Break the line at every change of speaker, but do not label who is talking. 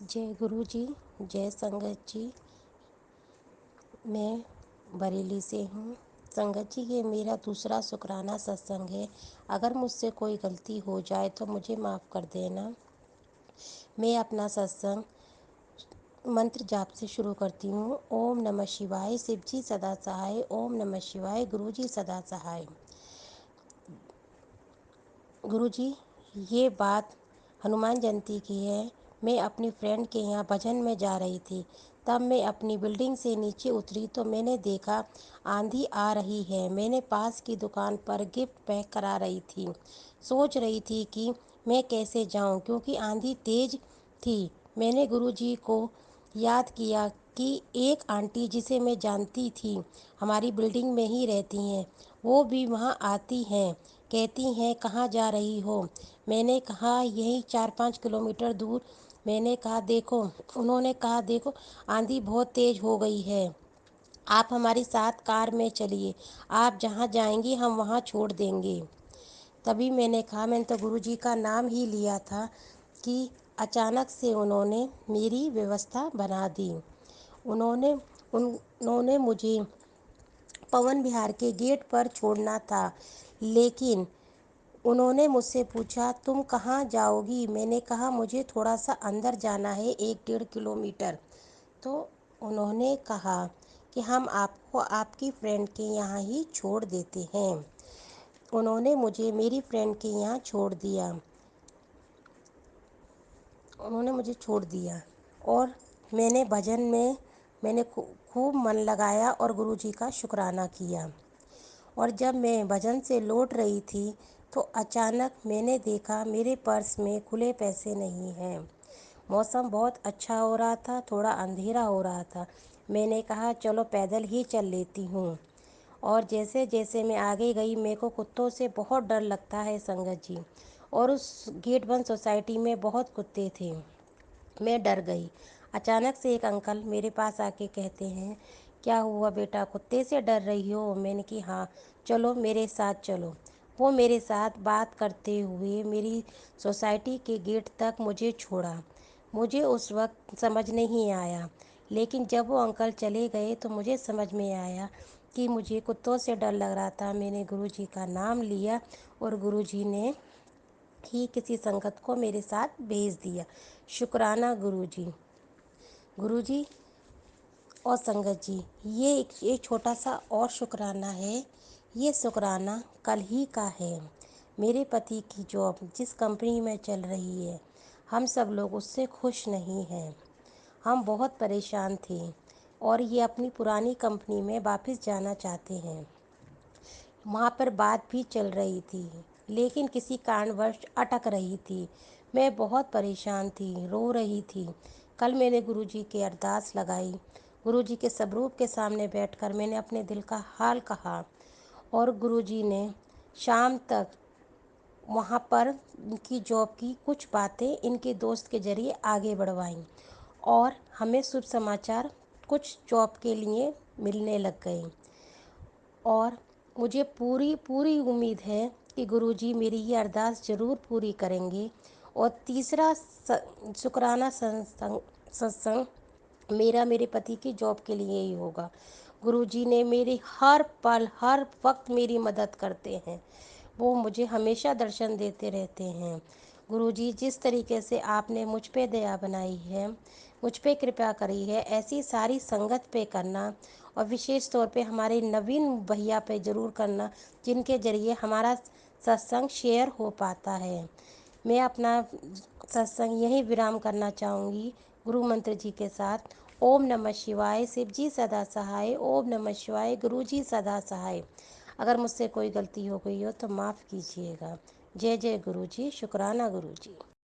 जय गुरु जी, जय संगत जी। मैं बरेली से हूँ। संगत जी, ये मेरा दूसरा शुक्राना सत्संग है। अगर मुझसे कोई गलती हो जाए तो मुझे माफ़ कर देना। मैं अपना सत्संग मंत्र जाप से शुरू करती हूँ। ओम नमः शिवाय, शिव जी सदा सहाय। ओम नमः शिवाय, गुरु जी सदा सहाय। गुरु जी, ये बात हनुमान जयंती की है। मैं अपनी फ्रेंड के यहाँ भजन में जा रही थी। तब मैं अपनी बिल्डिंग से नीचे उतरी तो मैंने देखा आंधी आ रही है। मैंने पास की दुकान पर गिफ्ट पैक करा रही थी। सोच रही थी कि मैं कैसे जाऊं क्योंकि आंधी तेज थी। मैंने गुरु जी को याद किया कि एक आंटी जिसे मैं जानती थी हमारी बिल्डिंग में ही रहती हैं, वो भी वहाँ आती हैं। कहती हैं कहाँ जा रही हो। मैंने कहा यही 4-5 किलोमीटर दूर। मैंने कहा देखो, उन्होंने कहा देखो आंधी बहुत तेज़ हो गई है, आप हमारे साथ कार में चलिए, आप जहाँ जाएंगी हम वहाँ छोड़ देंगे। तभी मैंने कहा, मैंने तो गुरुजी का नाम ही लिया था कि अचानक से उन्होंने मेरी व्यवस्था बना दी। उन्होंने उन्होंने मुझे पवन विहार के गेट पर छोड़ना था, लेकिन उन्होंने मुझसे पूछा तुम कहाँ जाओगी। मैंने कहा मुझे थोड़ा सा अंदर जाना है, 1-1.5 किलोमीटर। तो उन्होंने कहा कि हम आपको आपकी फ्रेंड के यहाँ ही छोड़ देते हैं। उन्होंने मुझे मेरी फ्रेंड के यहाँ छोड़ दिया। उन्होंने मुझे छोड़ दिया और मैंने भजन में मैंने खूब मन लगाया और गुरुजी का शुक्राना किया। और जब मैं भजन से लौट रही थी तो अचानक मैंने देखा मेरे पर्स में खुले पैसे नहीं हैं। मौसम बहुत अच्छा हो रहा था, थोड़ा अंधेरा हो रहा था। मैंने कहा चलो पैदल ही चल लेती हूँ। और जैसे जैसे मैं आगे गई, मेरे को कुत्तों से बहुत डर लगता है संगत जी। और उस गेट वन सोसाइटी में बहुत कुत्ते थे। मैं डर गई। अचानक से एक अंकल मेरे पास आके कहते हैं क्या हुआ बेटा, कुत्ते से डर रही हो। मैंने कि हाँ, चलो मेरे साथ चलो। वो मेरे साथ बात करते हुए मेरी सोसाइटी के गेट तक मुझे छोड़ा। मुझे उस वक्त समझ नहीं आया, लेकिन जब वो अंकल चले गए तो मुझे समझ में आया कि मुझे कुत्तों से डर लग रहा था। मैंने गुरुजी का नाम लिया और गुरुजी ने ही किसी संगत को मेरे साथ भेज दिया। शुक्राना गुरुजी। गुरुजी और संगत जी, ये एक छोटा सा और शुक्राना है। ये शुक्राना कल ही का है। मेरे पति की जॉब जिस कंपनी में चल रही है, हम सब लोग उससे खुश नहीं हैं। हम बहुत परेशान थे और ये अपनी पुरानी कंपनी में वापस जाना चाहते हैं। वहाँ पर बात भी चल रही थी, लेकिन किसी कारणवश अटक रही थी। मैं बहुत परेशान थी, रो रही थी। कल मैंने गुरुजी की अरदास लगाई। गुरुजी के स्वरूप के सामने बैठकर मैंने अपने दिल का हाल कहा और गुरुजी ने शाम तक वहाँ पर इनकी जॉब की कुछ बातें इनके दोस्त के ज़रिए आगे बढ़वाईं और हमें शुभ समाचार कुछ जॉब के लिए मिलने लग गए। और मुझे पूरी पूरी उम्मीद है कि गुरुजी मेरी ये अरदास ज़रूर पूरी करेंगे। और तीसरा शुक्राना सत्संग मेरा मेरे पति की जॉब के लिए ही होगा। गुरुजी ने मेरी हर पल हर वक्त मेरी मदद करते हैं। वो मुझे हमेशा दर्शन देते रहते हैं। गुरुजी, जिस तरीके से आपने मुझ पे दया बनाई है, मुझ पे कृपा करी है, ऐसी सारी संगत पे करना और विशेष तौर पे हमारे नवीन भैया पे ज़रूर करना, जिनके ज़रिए हमारा सत्संग शेयर हो पाता है। मैं अपना सत्संग यहीं विराम करना चाहूँगी गुरु मंत्र जी के साथ। ओम नमः शिवाय, शिव जी सदा सहाय। ओम नमः शिवाय, गुरु जी सदा सहाय। अगर मुझसे कोई गलती हो गई हो तो माफ़ कीजिएगा। जय जय गुरु जी। शुक्राना गुरु जी।